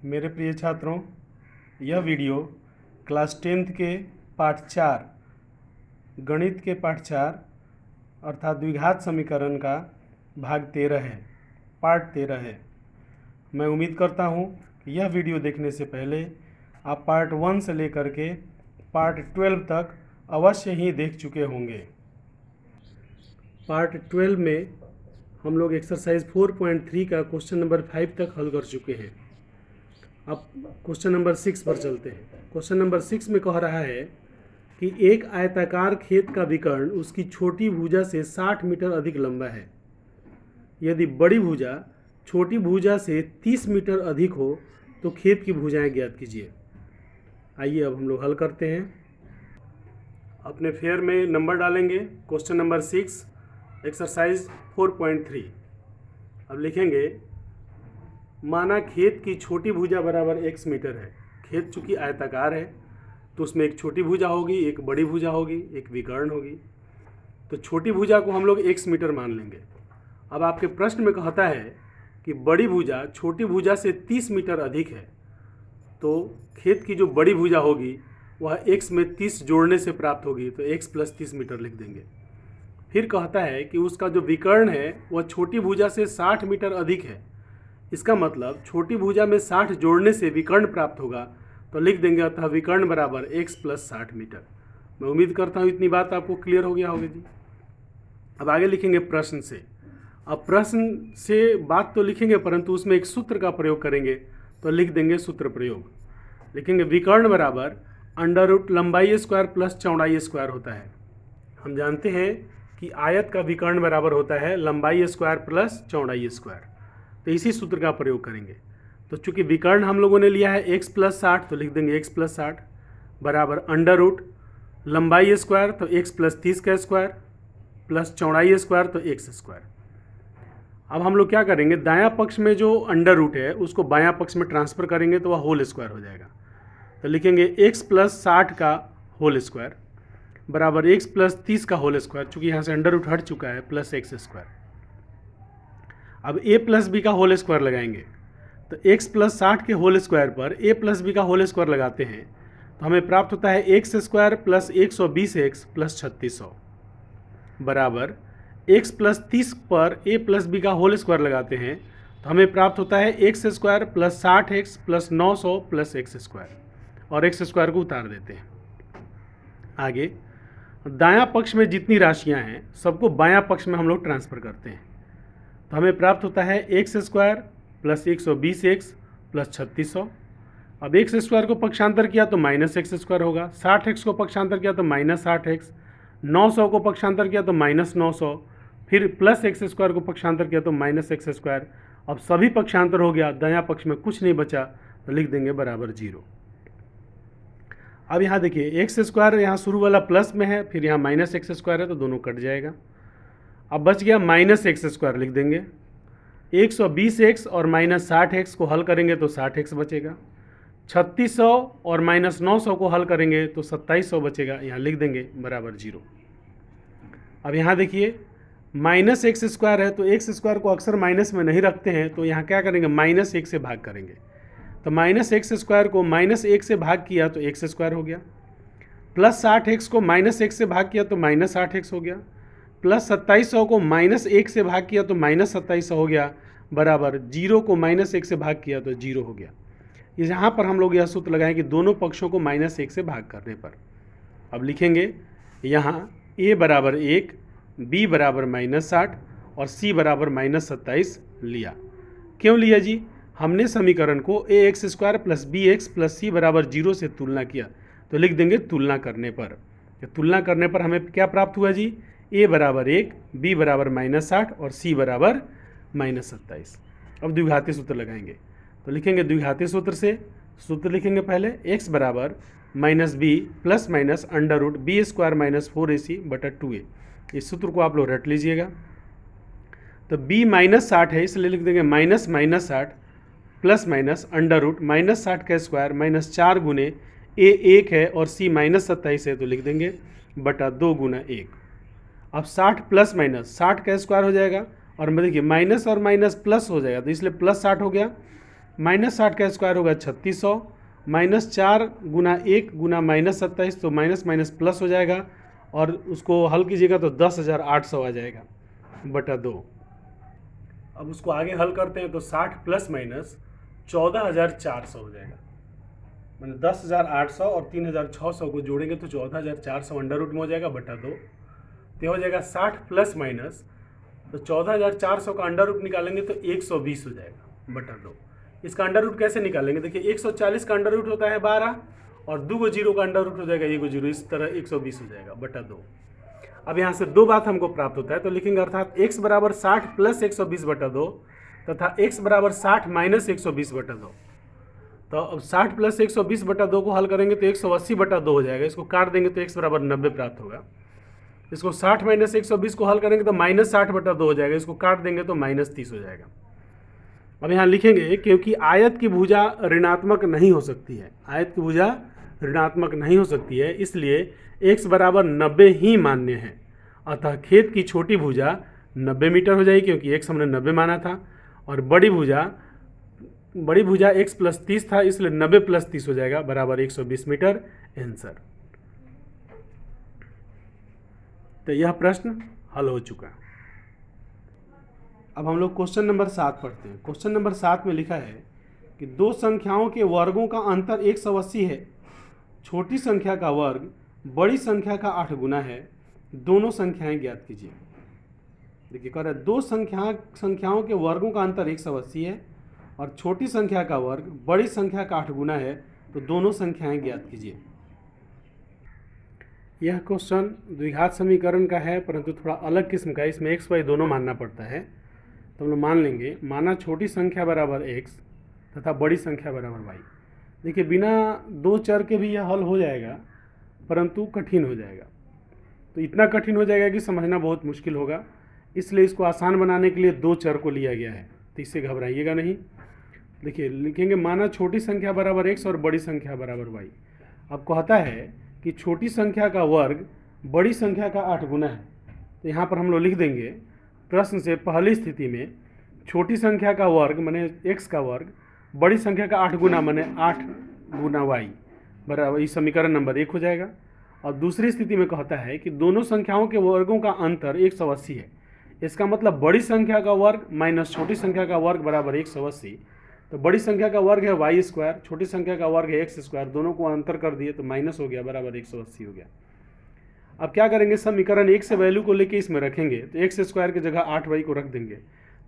मेरे प्रिय छात्रों, यह वीडियो क्लास 10th के पाठ 4 गणित के पाठ 4 अर्थात द्विघात समीकरण का भाग 13 है, पार्ट 13 है। मैं उम्मीद करता हूँ कि यह वीडियो देखने से पहले आप पार्ट 1 से लेकर के पार्ट 12 तक अवश्य ही देख चुके होंगे। पार्ट 12 में हम लोग एक्सरसाइज 4.3 का क्वेश्चन नंबर 5 तक हल कर चुके हैं। अब क्वेश्चन नंबर 6 पर चलते हैं। क्वेश्चन नंबर 6 में कह रहा है कि एक आयताकार खेत का विकर्ण उसकी छोटी भुजा से 60 मीटर अधिक लंबा है। यदि बड़ी भुजा छोटी भुजा से 30 मीटर अधिक हो तो खेत की भुजाएं ज्ञात कीजिए। आइए अब हम लोग हल करते हैं। अपने फेयर में नंबर डालेंगे। Question number 6 exercise 4.3। अब लिखेंगे, माना खेत की छोटी भुजा बराबर x मीटर है। खेत चूंकि आयताकार है तो उसमें एक छोटी भुजा होगी, एक बड़ी भुजा होगी, एक विकर्ण होगी। तो छोटी भुजा को हम लोग x मीटर मान लेंगे। अब आपके प्रश्न में कहता है कि बड़ी भुजा छोटी भुजा से 30 मीटर अधिक है, तो खेत की जो बड़ी भुजा होगी वह x में 30 जोड़ने से प्राप्त होगी, तो x + 30 मीटर लिख देंगे। फिर कहता है कि उसका जो विकर्ण है वह छोटी भुजा से 60 मीटर अधिक है। इसका मतलब छोटी भुजा में 60 जोड़ने से विकर्ण प्राप्त होगा, तो लिख देंगे अतः विकर्ण बराबर x + 60 मीटर। मैं उम्मीद करता हूँ इतनी बात आपको क्लियर हो गया होगी जी। अब आगे लिखेंगे प्रश्न से। अब प्रश्न से बात तो लिखेंगे परंतु उसमें एक सूत्र का प्रयोग करेंगे, तो लिख देंगे सूत्र प्रयोग। लिखेंगे विकर्ण बराबर √ लंबाई स्क्वायर प्लस चौड़ाई स्क्वायर होता है। हम जानते हैं कि आयत का विकर्ण बराबर होता है लंबाई स्क्वायर प्लस चौड़ाई स्क्वायर, तो इसी सूत्र का प्रयोग करेंगे। तो चूंकि विकर्ण हम लोगों ने लिया है x + 60, तो लिख देंगे x + 60 बराबर √ लंबाई स्क्वायर तो x + 30 का स्क्वायर प्लस चौड़ाई स्क्वायर तो x स्क्वायर। अब हम लोग क्या करेंगे, दायां पक्ष में जो √ है उसको बायां पक्ष में ट्रांसफर करेंगे तो वह होल स्क्वायर हो जाएगा। तो लिखेंगे x + 60 का होल स्क्वायर बराबर x + 30 का होल स्क्वायर, चूँकि यहाँ से √ हट चुका है, प्लस x स्क्वायर। अब a + b का होल स्क्वायर लगाएंगे, तो x + 60 के होल स्क्वायर पर a + b का होल स्क्वायर लगाते हैं तो हमें प्राप्त होता है x square plus 120x plus 3600 बराबर x + 30 पर a + b का होल स्क्वायर लगाते हैं तो हमें प्राप्त होता है x square plus 60x plus 900 plus x square, और x स्क्वायर को उतार देते हैं। आगे दायां पक्ष में जितनी राशियां हैं सबको बायां पक्ष में हम लोग ट्रांसफ़र करते हैं, तो हमें प्राप्त होता है x square plus 120x plus 3600। अब x स्क्वायर को पक्षांतर किया तो -x स्क्वायर होगा, 60x को पक्षांतर किया तो -60x, 900 को पक्षांतर किया तो -900, फिर प्लस x स्क्वायर को पक्षांतर किया तो -x स्क्वायर। अब सभी पक्षांतर हो गया, दायां पक्ष में कुछ नहीं बचा, तो लिख देंगे बराबर 0। अब यहाँ देखिए x स्क्वायर यहाँ शुरू वाला प्लस में है, फिर यहाँ -x स्क्वायर है, तो दोनों कट जाएगा। अब बच गया -x स्क्वायर, लिख देंगे। 120x और -60x को हल करेंगे तो 60x बचेगा। 3600 और -900 को हल करेंगे तो 2700 बचेगा, यहाँ लिख देंगे बराबर 0। अब यहाँ देखिए -x स्क्वायर है, तो x स्क्वायर को अक्सर माइनस में नहीं रखते हैं, तो यहाँ क्या करेंगे, -1 से भाग करेंगे। तो -x स्क्वायर को -1 से भाग किया तो x स्क्वायर हो गया, प्लस 60x को -1 से भाग किया तो -60x हो गया, प्लस 2700 को -1 से भाग किया तो -2700 हो गया, बराबर 0 को -1 से भाग किया तो 0 हो गया। यहाँ पर हम लोग यह सूत्र लगाएं कि दोनों पक्षों को -1 से भाग करने पर। अब लिखेंगे यहाँ a बराबर 1, b बराबर -60 और c बराबर -27 लिया। क्यों लिया जी? हमने समीकरण को ax square plus bx plus c बराबर 0 से तुलना किया, तो लिख देंगे तुलना करने पर। तुलना करने पर हमें क्या प्राप्त हुआ जी? a बराबर 1, b बराबर -60 और c बराबर -27। अब द्विघाती सूत्र लगाएंगे, तो लिखेंगे द्विघाती सूत्र से। सूत्र लिखेंगे पहले x बराबर -b plus minus √ b square - 4ac बटा 2a। इस सूत्र को आप लोग रट लीजिएगा। तो b -60 है, इसलिए लिख देंगे -60 प्लस माइनस √ -60 का स्क्वायर -4 गुने a 1 है और c -27 है, तो लिख देंगे बटा 2 गुना 1। अब 60 प्लस माइनस 60 का स्क्वायर हो जाएगा, और मैं देखिए माइनस और माइनस प्लस हो जाएगा, तो इसलिए प्लस 60 हो गया -60 का स्क्वायर होगा 3600, -4 गुना 1 गुना -27, तो माइनस माइनस प्लस हो जाएगा और उसको हल कीजिएगा तो 10,800 आ जाएगा बटा 2। अब उसको आगे हल करते हैं तो 60 प्लस माइनस 14,400 हो जाएगा। मैंने 10,800 और 3,600 को जोड़ेंगे तो 14,400 अंडर रूट में हो जाएगा बटा 2। तो हो जाएगा 60 प्लस माइनस, तो 14,400 का अंडर रूट निकालेंगे तो 120 हो जाएगा बटा 2। इसका अंडर रूट कैसे निकालेंगे? देखिए 140 का अंडर रूट होता है 12 और 2 जीरो का अंडर रूट हो जाएगा 1 जीरो, इस तरह 120 हो जाएगा बटा 2। अब यहाँ से दो बात हमको प्राप्त होता है तो लिखेंगे अर्थात x बराबर 60 प्लस 120 बटा 2 तथा x बराबर 60 माइनस 120 बटा 2। तो अब 60 प्लस 120 बटा 2 को हल करेंगे तो 180 बटा 2 हो जाएगा। इसको काट देंगे तो x बराबर 90 प्राप्त होगा। इसको 60 माइनस 120 को हल करेंगे तो -60 बटा 2 हो जाएगा। इसको काट देंगे तो -30 हो जाएगा। अब यहाँ लिखेंगे क्योंकि आयत की भुजा ऋणात्मक नहीं हो सकती है, आयत की भुजा ऋणात्मक नहीं हो सकती है, इसलिए x बराबर 90 ही मान्य है। अतः खेत की छोटी भुजा 90 मीटर हो जाएगी क्योंकि x हमने 90 माना था, और बड़ी भुजा x प्लस 30 था, इसलिए 90 प्लस 30 हो जाएगा बराबर 120 मीटर आंसर। तो यह प्रश्न हल हो चुका। अब हम लोग क्वेश्चन नंबर 7 पढ़ते हैं। क्वेश्चन नंबर 7 में लिखा है कि दो संख्याओं के वर्गों का अंतर 180 है। छोटी संख्या का वर्ग बड़ी संख्या का 8 गुना है। दोनों संख्याएं ज्ञात कीजिए। देखिए कह रहा है दो संख्याओं के वर्गों का अंतर 180 है और छोटी संख्या का वर्ग बड़ी संख्या का 8 गुना है, तो दोनों संख्याएं ज्ञात कीजिए। यह क्वेश्चन द्विघात समीकरण का है परंतु थोड़ा अलग किस्म का है। इसमें x y दोनों मानना पड़ता है। तो हम लोग मान लेंगे, माना छोटी संख्या बराबर x तथा बड़ी संख्या बराबर y। देखिए बिना दो चर के भी यह हल हो जाएगा परंतु कठिन हो जाएगा। तो इतना कठिन हो जाएगा कि समझना बहुत मुश्किल होगा, इसलिए इसको आसान बनाने के लिए दो चर को लिया गया है। तो इससे घबराइएगा नहीं। देखिए लिखेंगे माना छोटी संख्या बराबर x और बड़ी संख्या बराबर y। अब कहता है कि छोटी संख्या का वर्ग बड़ी संख्या का 8 गुना है। तो यहाँ पर हम लोग लिख देंगे प्रश्न से पहली स्थिति में छोटी संख्या का वर्ग माने x का वर्ग बड़ी संख्या का 8 गुना माने 8 गुना y बराबर, इस समीकरण नंबर 1 हो जाएगा। और दूसरी स्थिति में कहता है कि दोनों संख्याओं के वर्गों का अंतर 180 है। इसका मतलब बड़ी संख्या का वर्ग माइनस छोटी संख्या का वर्ग बराबर 180। तो बड़ी संख्या का वर्ग है वाई स्क्वायर, छोटी संख्या का वर्ग है एक्स स्क्वायर, दोनों को अंतर कर दिए तो माइनस हो गया बराबर 180 हो गया। अब क्या करेंगे, समीकरण 1 से वैल्यू को लेके इसमें रखेंगे तो एक्स स्क्वायर की जगह 8y को रख देंगे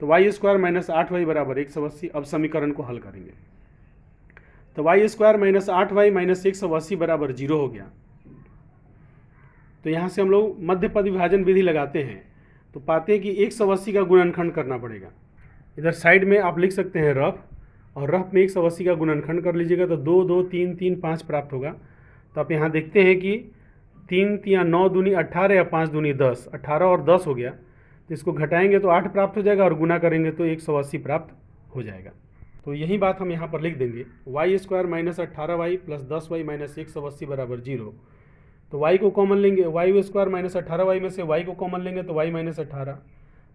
तो वाई स्क्वायर माइनस 8y बराबर 180। अब समीकरण को हल करेंगे तो Y square minus 8y minus 180 बराबर 0 हो गया। तो यहाँ से हम लोग मध्य पद विभाजन विधि लगाते हैं तो पाते हैं कि 180 का गुणनखंड करना पड़ेगा। इधर साइड में आप लिख सकते हैं रफ, और रफ में 180 का गुणनखंड कर लीजिएगा तो 2 2 3 3 5 प्राप्त होगा। तो आप यहाँ देखते हैं कि 3 3 9 दूनी 18 या 5 दूनी 10, 18 और 10 हो गया। तो इसको घटाएंगे तो 8 प्राप्त हो जाएगा और गुना करेंगे तो 180 प्राप्त हो जाएगा। तो यही बात हम यहाँ पर लिख देंगे, y square minus 18y plus 10y minus 180 बराबर 0। तो y को कॉमन लेंगे, वाई स्क्वायर माइनस 18y में से y को कॉमन लेंगे तो y minus 18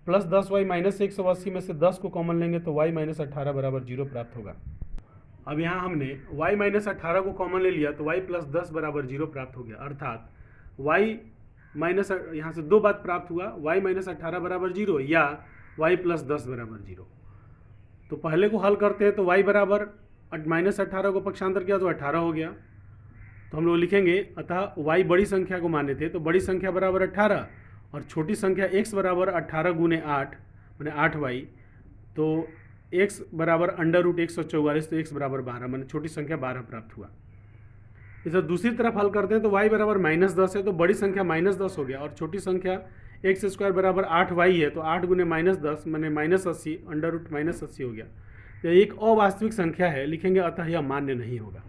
plus 10y minus 180 में से 10 को कॉमन लेंगे तो y माइनस 18 बराबर 0 प्राप्त होगा। अब यहाँ हमने y माइनस 18 को कॉमन ले लिया तो y प्लस 10 बराबर 0 प्राप्त हो गया। अर्थात y माइनस, यहाँ से दो बात प्राप्त हुआ, y माइनस 18 बराबर 0 या y प्लस 10 बराबर 0। तो पहले को हल करते हैं तो y बराबर माइनस 18 को पक्षांतर किया तो 18 हो गया। तो हम लोग लिखेंगे अतः y बड़ी संख्या को माने थे तो बड़ी संख्या बराबर 18 और छोटी संख्या x बराबर 18 गुने 8 माने 8y। तो x बराबर अंडर रूट 144 तो x बराबर 12 माने छोटी संख्या 12 प्राप्त हुआ। इसे दूसरी तरफ हल करते हैं तो y बराबर माइनस 10 है तो बड़ी संख्या माइनस 10 हो गया और छोटी संख्या एक्स स्क्वायर बराबर 8y है तो 8 गुने माइनस 10 माने माइनस 80 अंडर रूट माइनस 80 हो गया। तो एक अवास्तविक संख्या है, लिखेंगे अतः यह मान्य नहीं होगा,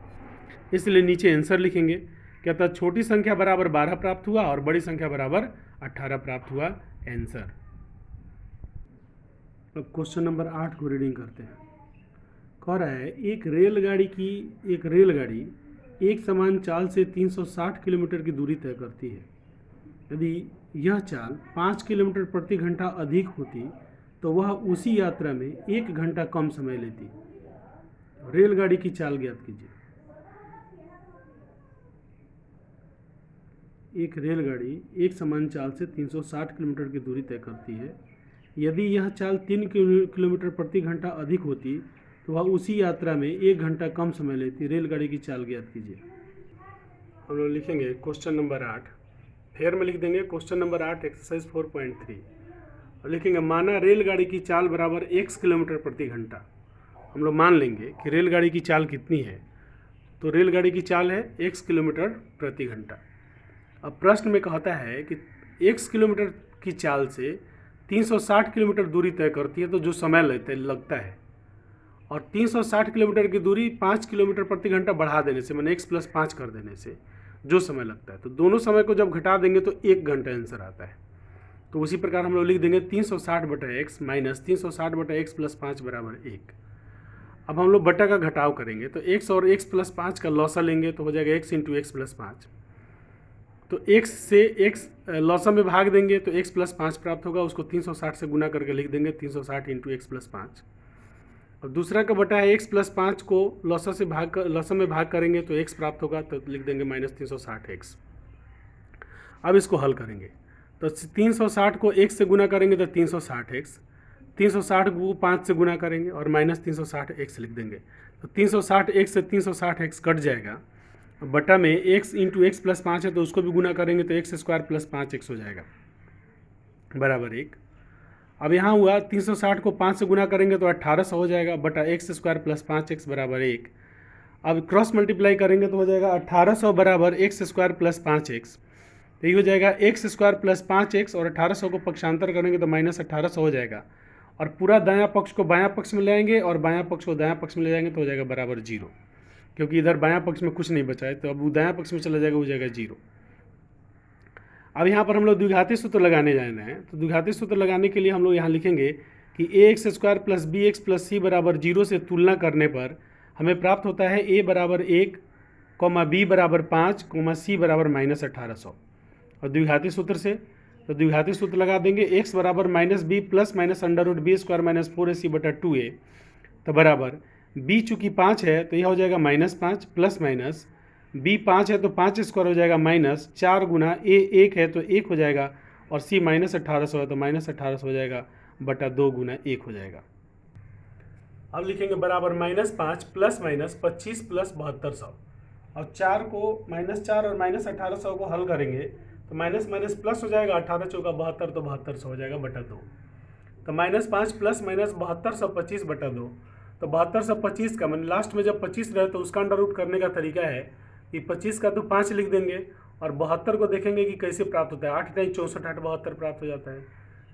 इसलिए नीचे आंसर लिखेंगे कि अतः छोटी संख्या बराबर 12 प्राप्त हुआ और बड़ी संख्या बराबर 18 प्राप्त हुआ आंसर। अब क्वेश्चन नंबर 8 को रीडिंग करते हैं। कह रहा है एक रेलगाड़ी एक समान चाल से 360 किलोमीटर की दूरी तय करती है। यदि यह चाल 5 किलोमीटर प्रति घंटा अधिक होती तो वह उसी यात्रा में 1 घंटा कम समय लेती। रेलगाड़ी की चाल ज्ञात कीजिए। एक रेलगाड़ी एक समान चाल से 360 किलोमीटर की दूरी तय करती है। यदि यह चाल 3 किलोमीटर प्रति घंटा अधिक होती तो वह उसी यात्रा में 1 घंटा कम समय लेती। रेलगाड़ी की चाल ज्ञात कीजिए। हम लोग लिखेंगे क्वेश्चन नंबर 8, फेयर में लिख देंगे क्वेश्चन नंबर 8 एक्सरसाइज 4.3 और लिखेंगे माना रेलगाड़ी की चाल बराबर x किलोमीटर प्रति घंटा। हम लोग मान लेंगे कि रेलगाड़ी की चाल कितनी है, तो रेलगाड़ी की चाल है x किलोमीटर प्रति घंटा। अब प्रश्न में कहता है कि x किलोमीटर की चाल से 360 किलोमीटर दूरी तय करती है, तो जो समय लगता है, और 360 किलोमीटर की दूरी 5 किलोमीटर प्रति घंटा बढ़ा देने से, मैंने x + 5 कर देने से जो समय लगता है, तो दोनों समय को जब घटा देंगे तो 1 घंटा आंसर आता है। तो उसी प्रकार हम लोग लिख देंगे 360/x माइनस 360/x + 5 = 1। अब हम लोग बटा का घटाव करेंगे, तो x और x + 5 का लॉसा लेंगे तो हो जाएगा x × x + 5। तो x से x लॉसा में भाग देंगे तो x + 5 प्राप्त होगा, उसको 360 से गुना करके लिख देंगे 360 × x + 5। और दूसरा का बटा है x + 5 को लॉसा में भाग करेंगे तो x प्राप्त होगा, तो लिख देंगे -360x। अब इसको हल करेंगे तो 360 को x से गुना करेंगे तो 360x, 360 को 5 से गुना करेंगे और -360x लिख देंगे। तो 360x से 360x कट जाएगा, बटा में x × x + 5 है तो उसको भी गुना करेंगे तो x² + 5x हो जाएगा बराबर 1। अब यहाँ हुआ 360 को 5 से गुना करेंगे तो 1800 हो जाएगा, बटा x² + 5x बराबर 1। अब क्रॉस मल्टीप्लाई करेंगे तो हो जाएगा 1800 बराबर x² + 5x। तो ये हो जाएगा x² + 5x और 1800 को पक्षांतर करेंगे तो -1800 हो जाएगा, और पूरा दायां पक्ष को बायां पक्ष में ले आएंगे और बायां पक्ष को दायां पक्ष में ले जाएंगे तो हो जाएगा बराबर 0, क्योंकि इधर बायां पक्ष में कुछ नहीं बचा है, तो अब वो दायां पक्ष में चला जाएगा, हो जाएगा 0। अब यहाँ पर हम लोग द्विघाती सूत्र लगाने जा रहे हैं, तो द्विघाती सूत्र लगाने के लिए हम लोग यहाँ लिखेंगे कि ax² + bx + c बराबर 0 से तुलना करने पर हमें प्राप्त होता है a बराबर 1, b बराबर 5, c बराबर -1800। और द्विघाती सूत्र से, तो द्विघाती सूत्र लगा देंगे x बराबर -b + -√b² - 4ac/2a, तो बराबर b चूँकि 5 है तो यह हो जाएगा -5 प्लस माइनस b 5 है तो 5² हो जाएगा माइनस 4 गुना a 1 है तो 1 हो जाएगा, और c -1800 है तो -1800 हो जाएगा, बटा 2 गुना 1 हो जाएगा। अब लिखेंगे बराबर -5 प्लस माइनस 25 प्लस 7200, और 4 को -4 और -1800 को हल करेंगे तो माइनस माइनस प्लस हो जाएगा, 18 चौका 72 तो 7200 हो जाएगा बटा 2। तो -5 प्लस माइनस 7225 बटा 2, तो 7225 का मैंने लास्ट में जब 25 रहे तो उसका अंडर रूट करने का तरीका है कि 25 का तो 5 लिख देंगे और 72 को देखेंगे कि कैसे प्राप्त होता है। 8 × 64 8 72 प्राप्त हो जाता है।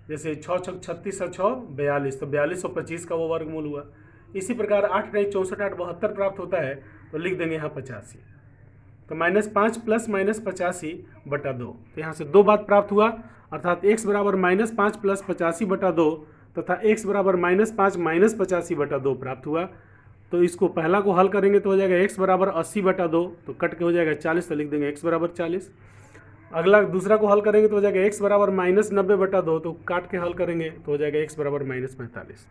जैसे 6 × 36 और 6 42, तो 4225 का वो वर्गमूल हुआ। इसी प्रकार 8 × 64 8 72 प्राप्त होता है, तो लिख देंगे यहाँ 85। तो -5 प्लस -85 बटा 2, तो यहाँ से 2 बात प्राप्त हुआ, अर्थात x बराबर -5 प्लस 85 बटा 2 तथा x बराबर -5 माइनस 85 बटा 2 प्राप्त हुआ। तो इसको पहला को हल करेंगे तो हो जाएगा x बराबर 80 बटा 2, तो कट के हो जाएगा 40, तो लिख देंगे x बराबर 40। अगला दूसरा को हल करेंगे तो हो जाएगा x बराबर -90 बटा 2, तो काट के हल करेंगे तो हो जाएगा x बराबर -45।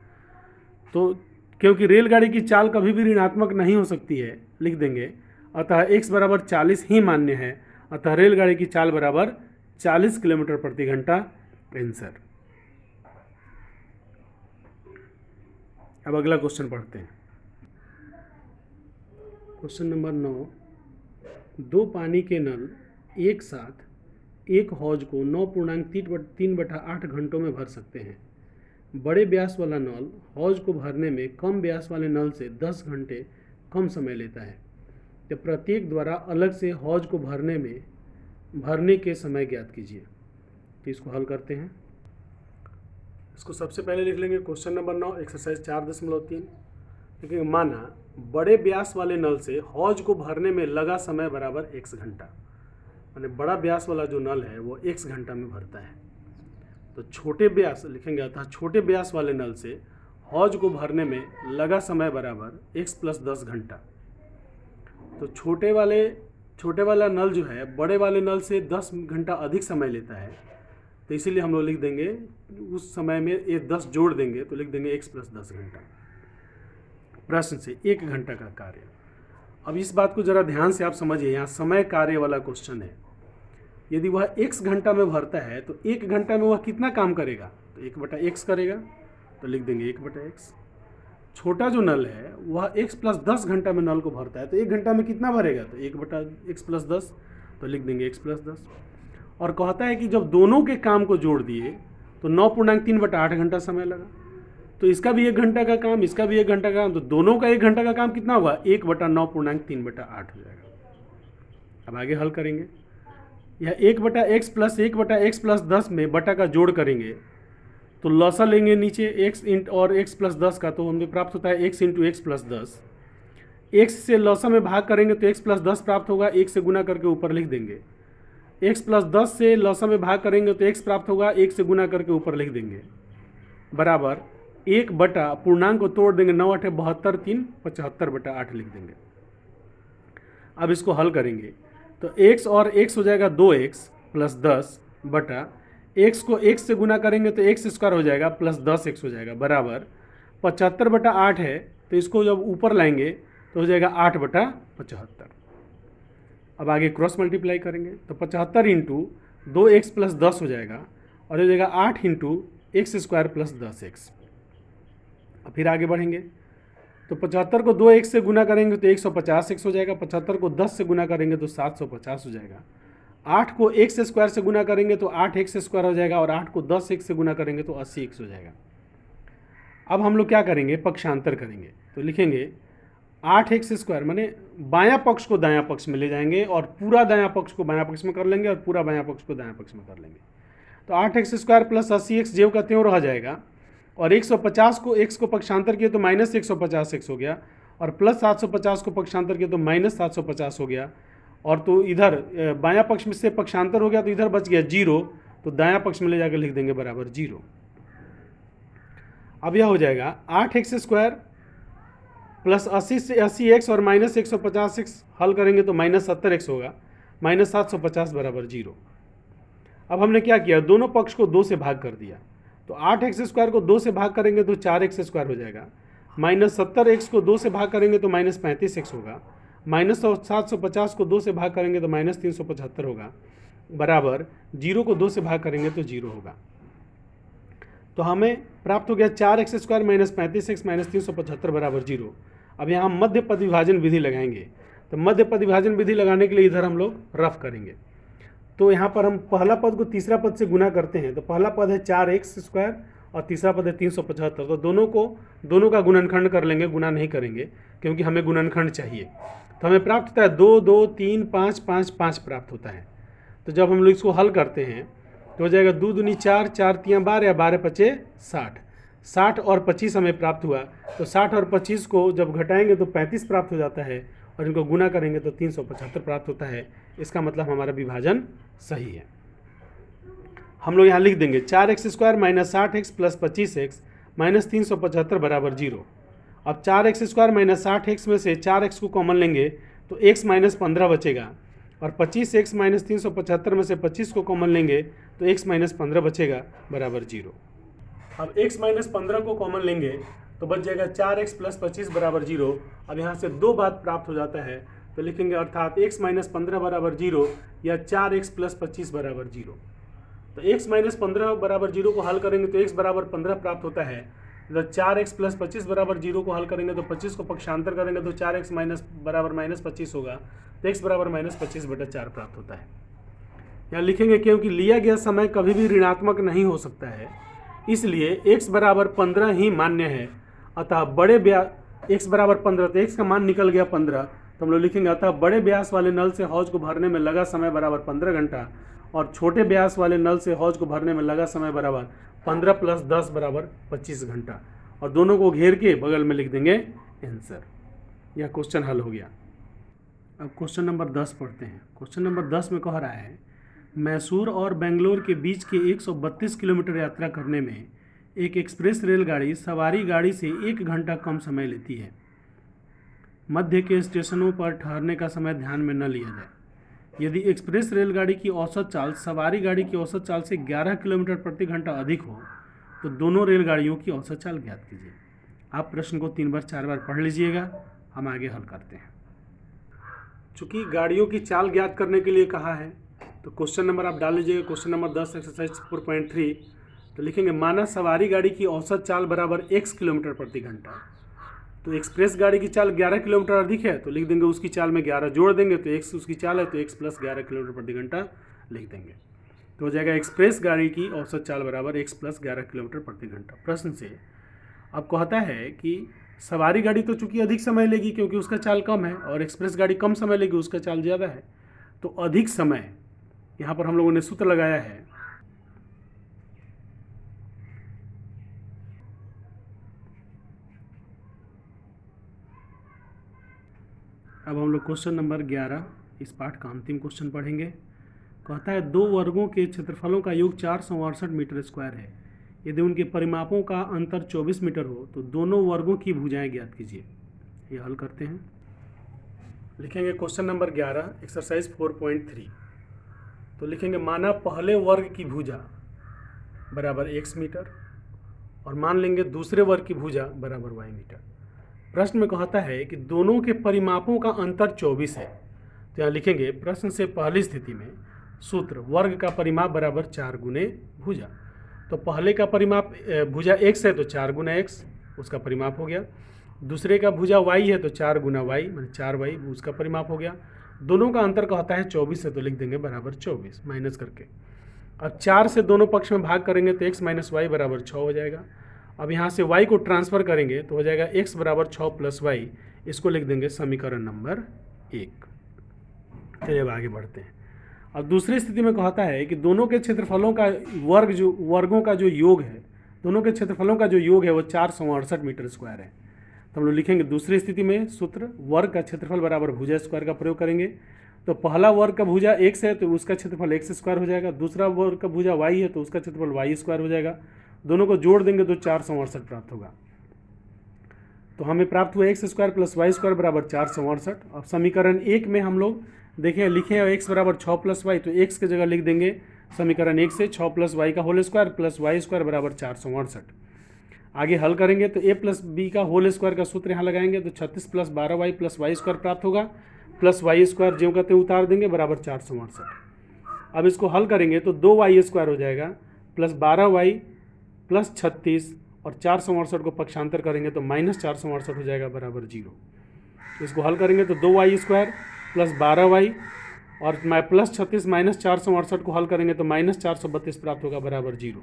तो क्योंकि रेलगाड़ी की चाल कभी भी ऋणात्मक नहीं हो सकती है, लिख देंगे, अतः x बराबर 40 ही मान्य है, अतः रेलगाड़ी की चाल बराबर 40 किलोमीटर प्रति घंटा आंसर। अब अगला क्वेश्चन पढ़ते हैं। क्वेश्चन नंबर 9, 2 पानी के नल एक साथ एक हौज को 9.3/8 घंटों में भर सकते हैं। बड़े व्यास वाला नल हौज को भरने में कम व्यास वाले नल से 10 घंटे कम समय लेता है। जब प्रत्येक द्वारा अलग से हौज को भरने के समय ज्ञात कीजिए। तो इसको हल करते हैं। इसको सबसे पहले लिख लेंगे क्वेश्चन नंबर 9 एक्सरसाइज 4.3। देखिए माना बड़े व्यास वाले नल से हौज को भरने में लगा समय बराबर x घंटा, माने बड़ा व्यास वाला जो नल है वो x घंटा में भरता है। तो छोटे व्यास लिखेंगे, अर्थात छोटे व्यास वाले नल से हौज को भरने में लगा समय बराबर x + 10 घंटा। तो छोटे वाला नल जो है बड़े वाले नल से 10 घंटा अधिक समय लेता है, तो इसीलिए हम लोग लिख देंगे उस समय में ये 10 जोड़ देंगे तो लिख देंगे x + 10 घंटा। प्रश्न से 1 घंटा का कार्य। अब इस बात को जरा ध्यान से आप समझिए, यहाँ समय कार्य वाला क्वेश्चन है। यदि वह x घंटा में भरता है तो 1 घंटा में वह कितना काम करेगा, तो 1/x करेगा, तो लिख देंगे 1/x। छोटा जो नल है वह x + 10 घंटा में नल को भरता है, तो 1 घंटा में कितना भरेगा, तो 1/x + 10, तो लिख देंगे x + 10। और कहता है कि जब दोनों के काम को जोड़ दिए तो 9.3/8 घंटा समय लगा। तो इसका भी 1 घंटा का काम, इसका भी 1 घंटा का काम, तो दोनों का 1 घंटा का काम कितना होगा, 1/9.3/8 हो जाएगा। अब आगे हल करेंगे, यह 1/x + 1/x + 10 में बटा का जोड़ करेंगे तो लसा लेंगे नीचे x और x + 10 का, तो हमें प्राप्त होता है x × x + 10। x से लसा में भाग करेंगे तो x + 10 प्राप्त होगा, 1 से गुना करके ऊपर लिख देंगे। x + 10 से लसा में भाग करेंगे तो x प्राप्त होगा, 1 से गुना करके ऊपर लिख देंगे, बराबर 1 बटा पूर्णांक को तोड़ देंगे, 9 × 8 = 72, 3 75/8 लिख देंगे। अब इसको हल करेंगे तो x और x हो जाएगा 2x + 10 बटा x को x से गुना करेंगे तो x² हो जाएगा प्लस 10x हो जाएगा, बराबर 75/8 है, तो इसको जब ऊपर लाएंगे तो हो जाएगा 8/75। अब आगे क्रॉस मल्टीप्लाई करेंगे तो 75 × 2x + 10 हो जाएगा और हो जाएगा 8 × x² + 10x। अब फिर आगे बढ़ेंगे तो 75 को 2x से गुना करेंगे तो 150x हो जाएगा, 75 को 10 से गुना करेंगे तो 750 हो जाएगा, 8 को x² से गुना करेंगे तो 8x² हो जाएगा और 8 को 10x से गुना करेंगे तो 80x हो जाएगा। अब हम लोग क्या करेंगे, पक्षांतर करेंगे, तो लिखेंगे 8x² माने बायां पक्ष को दायां पक्ष में ले जाएंगे और पूरा दायां पक्ष को बायां पक्ष में कर लेंगे और पूरा बायां पक्ष को दायां पक्ष में कर लेंगे। तो 8x² + 80x ज्यों का त्यों रह जाएगा और 150 को x को पक्षांतर किए तो -150x हो गया और प्लस 750 को पक्षांतर किए तो -750 हो गया। और तो इधर बायां पक्ष में से पक्षांतर हो गया तो इधर बच गया 0, तो दायां पक्ष में ले जाकर लिख देंगे बराबर 0। अब यह हो जाएगा 8x² + 80x और -150x हल करेंगे तो -70x होगा, -750 बराबर 0। अब हमने क्या किया, दोनों पक्ष को 2 से भाग कर दिया, तो 8x² को 2 से भाग करेंगे तो 4x² हो जाएगा, -70x को 2 से भाग करेंगे तो -35x होगा, -750 को 2 से भाग करेंगे तो -375 होगा, बराबर 0 को 2 से भाग करेंगे तो 0 होगा। तो हमें प्राप्त हो गया 4x² - 35x - 375 बराबर 0। अब यहाँ हम मध्य पद विभाजन विधि लगाएंगे, तो मध्य पद विभाजन विधि लगाने के लिए इधर हम लोग रफ करेंगे। तो यहाँ पर हम पहला पद को तीसरा पद से गुना करते हैं, तो पहला पद है 4x² और तीसरा पद है 375, तो दोनों का गुणनखंड कर लेंगे, गुना नहीं करेंगे क्योंकि हमें गुणनखंड चाहिए। तो हमें प्राप्त होता है 2 2 3 5 5 5 प्राप्त होता है। तो जब हम लोग इसको हल करते हैं तो हो जाएगा 2 दूनी 4, 4 तियाँ 12, 12 पचे 60, 60 और 25 हमें प्राप्त हुआ। तो 60 और 25 को जब घटाएंगे तो 35 प्राप्त हो जाता है और इनको गुना करेंगे तो 375 प्राप्त होता है। इसका मतलब हमारा विभाजन सही है। हम लोग यहाँ लिख देंगे 4x² - 60x + 25x - 375 बराबर 0। अब 4x² - 60x में से 4x को कॉमन लेंगे तो x - 15 बचेगा और 25x - 375 में से 25 को कॉमन लेंगे तो x - 15 बचेगा बराबर 0। अब x - 15 को कॉमन लेंगे तो बच जाएगा 4x + 25 बराबर 0। अब यहाँ से 2 बात प्राप्त हो जाता है, तो लिखेंगे अर्थात x - 15 बराबर 0 या 4x + 25 बराबर 0। तो x - 15 बराबर 0 को हल करेंगे तो x बराबर 15 प्राप्त होता है। तो 4x + 25 बराबर 0 को हल करेंगे तो 25 को पक्षांतर करेंगे तो 4x बराबर -25 होगा, तो x बराबर -25/4 प्राप्त होता है। यहाँ लिखेंगे क्योंकि लिया गया समय कभी भी ऋणात्मक नहीं हो सकता है, इसलिए x बराबर 15 ही मान्य है। अतः बड़े व्यास x बराबर 15, तो x का मान निकल गया 15, तो हम लोग लिखेंगे अतः बड़े व्यास वाले नल से हौज को भरने में लगा समय बराबर 15 घंटा और छोटे व्यास वाले नल से हौज को भरने में लगा समय बराबर 15 + 10 बराबर 25 घंटा, और दोनों को घेर के बगल में लिख देंगे आंसर। यह क्वेश्चन हल हो गया। अब क्वेश्चन नंबर 10 पढ़ते हैं। क्वेश्चन नंबर 10 में कह रहा है मैसूर और बेंगलोर के बीच के 132 किलोमीटर यात्रा करने में एक एक्सप्रेस रेलगाड़ी सवारी गाड़ी से 1 घंटा कम समय लेती है। मध्य के स्टेशनों पर ठहरने का समय ध्यान में न लिया जाए। यदि एक्सप्रेस रेलगाड़ी की औसत चाल सवारी गाड़ी की औसत चाल से 11 किलोमीटर प्रति घंटा अधिक हो तो दोनों रेलगाड़ियों की औसत चाल ज्ञात कीजिए। आप प्रश्न को 3 बार 4 बार पढ़ लीजिएगा, हम आगे हल करते हैं। चूँकि गाड़ियों की चाल ज्ञात करने के लिए कहा है तो क्वेश्चन नंबर आप डाल लीजिएगा, क्वेश्चन नंबर 10 एक्सरसाइज 4.3। तो लिखेंगे माना सवारी गाड़ी की औसत चाल बराबर x किलोमीटर प्रति घंटा। तो एक्सप्रेस गाड़ी की चाल 11 किलोमीटर अधिक है तो लिख देंगे उसकी चाल में 11 जोड़ देंगे तो x उसकी चाल है तो x प्लस 11 किलोमीटर प्रति घंटा लिख देंगे। तो हो जाएगा एक्सप्रेस गाड़ी की औसत चाल बराबर x प्लस 11 किलोमीटर प्रति घंटा। प्रश्न से अब कहता है कि सवारी गाड़ी तो चूंकि अधिक समय लेगी क्योंकि उसका चाल कम है और एक्सप्रेस गाड़ी कम समय लेगी उसका चाल ज़्यादा है, तो अधिक समय यहाँ पर हम लोगों ने सूत्र लगाया है। अब हम लोग क्वेश्चन नंबर 11 इस पाठ का अंतिम क्वेश्चन पढ़ेंगे। कहता है 2 वर्गों के क्षेत्रफलों का योग 468 मीटर स्क्वायर है। यदि उनके परिमापों का अंतर 24 मीटर हो तो दोनों वर्गों की भुजाएं ज्ञात कीजिए। ये हल करते हैं। लिखेंगे क्वेश्चन नंबर 11 एक्सरसाइज 4.3। तो लिखेंगे माना पहले वर्ग की भुजा बराबर x मीटर और मान लेंगे दूसरे वर्ग की भुजा बराबर y मीटर। प्रश्न में कहता है कि दोनों के परिमापों का अंतर 24 है। तो यहाँ लिखेंगे प्रश्न से पहली स्थिति में सूत्र वर्ग का परिमाप बराबर 4 गुने भुजा। तो पहले का परिमाप भुजा x है तो 4 गुना x उसका परिमाप हो गया। दूसरे का भुजा y है तो 4 गुना y माने 4y उसका परिमाप हो गया। दोनों का अंतर कहता है 24 है तो लिख देंगे बराबर 24 माइनस करके। अब 4 से दोनों पक्ष में भाग करेंगे तो x माइनस वाई बराबर 6 हो जाएगा। अब यहाँ से y को ट्रांसफ़र करेंगे तो हो जाएगा x बराबर 6 प्लस वाई। इसको लिख देंगे समीकरण नंबर 1। चलिए अब आगे बढ़ते हैं। अब दूसरी स्थिति में कहता है कि दोनों के क्षेत्रफलों का वर्गों का जो योग है, दोनों के क्षेत्रफलों का जो योग है वो 468 मीटर स्क्वायर है। तो हम लोग लिखेंगे दूसरी स्थिति में सूत्र वर्ग का क्षेत्रफल बराबर भुजा स्क्वायर का प्रयोग करेंगे। तो पहला वर्ग का भुजा x है तो उसका क्षेत्रफल x स्क्वायर हो जाएगा। दूसरा वर्ग का भुजा y है तो उसका क्षेत्रफल y स्क्वायर हो जाएगा। दोनों को जोड़ देंगे तो 468 प्राप्त होगा। तो हमें प्राप्त हुआ x square plus y square बराबर 468। अब समीकरण 1 में हम लोग देखें लिखे x बराबर 6 प्लस वाई, तो x की जगह लिख देंगे समीकरण 1 से 6 प्लस वाई का whole square plus y square बराबर 468। आगे हल करेंगे तो a प्लस बी का होल स्क्वायर का सूत्र यहाँ लगाएंगे तो 36 plus 12y plus y square प्राप्त होगा प्लस वाई स्क्वायर ज्यों का त्यों उतार देंगे बराबर 468। अब इसको हल करेंगे तो 2y स्क्वायर हो जाएगा प्लस 12y प्लस 36 और 468 को पक्षांतर करेंगे तो माइनस 468 हो जाएगा बराबर 0। इसको हल करेंगे तो 2y स्क्वायर प्लस 12y और प्लस 36 माइनस 468 को हल करेंगे तो माइनस 432 प्राप्त होगा बराबर 0।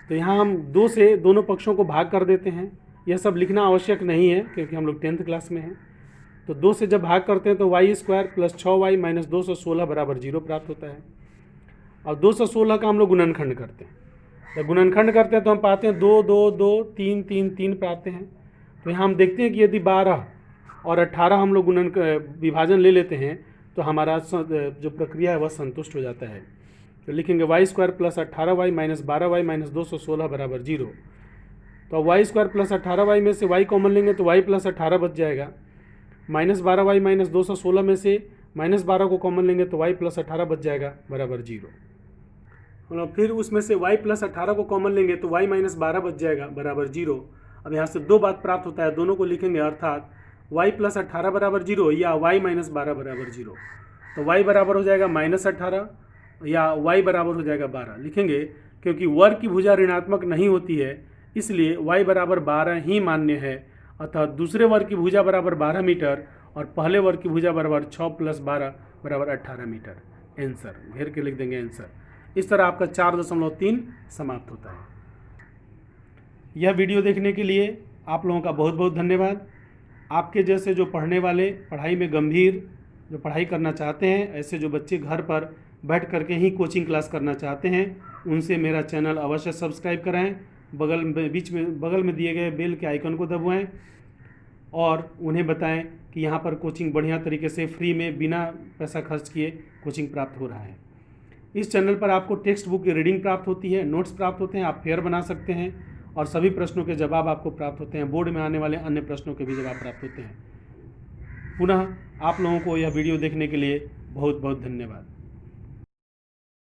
तो यहाँ हम 2 से दोनों पक्षों को भाग कर देते हैं। यह सब लिखना आवश्यक नहीं है क्योंकि हम लोग 10th क्लास में हैं। तो 2 से जब भाग करते हैं तो Y square plus 6y minus 216 बराबर 0 प्राप्त होता है। और 216 का हम लोग गुणनखंड करते हैं। जब गुणनखंड करते हैं तो हम पाते हैं 2 2 2 3 3 3 पाते हैं। तो यहाँ हम देखते हैं कि यदि 12 और 18 हम लोग विभाजन ले लेते हैं तो हमारा जो प्रक्रिया है वह संतुष्ट हो जाता है। तो लिखेंगे y square plus 18y minus 12y minus 216 बराबर 0। तो वाई स्क्वायर प्लस 18y में से y कॉमन लेंगे तो y प्लस 18 बच जाएगा। माइनस 12y माइनस 216 में से माइनस 12 को कॉमन लेंगे तो y प्लस 18 बच जाएगा बराबर 0। और फिर उसमें से y प्लस 18 को कॉमन लेंगे तो y माइनस 12 बच जाएगा बराबर 0। अब यहाँ से 2 बात प्राप्त होता है, दोनों को लिखेंगे अर्थात y प्लस 18 बराबर 0 या y माइनस 12 बराबर 0। तो y बराबर हो जाएगा माइनस 18 या y बराबर हो जाएगा 12 लिखेंगे क्योंकि वर्ग की भुजा ऋणात्मक नहीं होती है इसलिए y बराबर 12 ही मान्य है। अतः दूसरे वर्ग की भुजा बराबर 12 मीटर और पहले वर्ग की भुजा बराबर 6 प्लस 12 बराबर 18 मीटर। आंसर घेर के लिख देंगे आंसर। इस तरह आपका 4.3 समाप्त होता है। यह वीडियो देखने के लिए आप लोगों का बहुत बहुत धन्यवाद। आपके जैसे जो पढ़ने वाले, पढ़ाई में गंभीर जो पढ़ाई करना चाहते हैं, ऐसे जो बच्चे घर पर बैठ करके ही कोचिंग क्लास करना चाहते हैं, उनसे मेरा चैनल अवश्य सब्सक्राइब कराएं। बगल में दिए गए बेल के आइकन को दबाएं और उन्हें बताएं कि यहाँ पर कोचिंग बढ़िया तरीके से फ्री में बिना पैसा खर्च किए कोचिंग प्राप्त हो रहा है। इस चैनल पर आपको टेक्स्ट बुक की रीडिंग प्राप्त होती है, नोट्स प्राप्त होते हैं, आप फेयर बना सकते हैं और सभी प्रश्नों के जवाब आपको प्राप्त होते हैं। बोर्ड में आने वाले अन्य प्रश्नों के भी जवाब प्राप्त होते हैं। पुनः आप लोगों को यह वीडियो देखने के लिए बहुत बहुत धन्यवाद।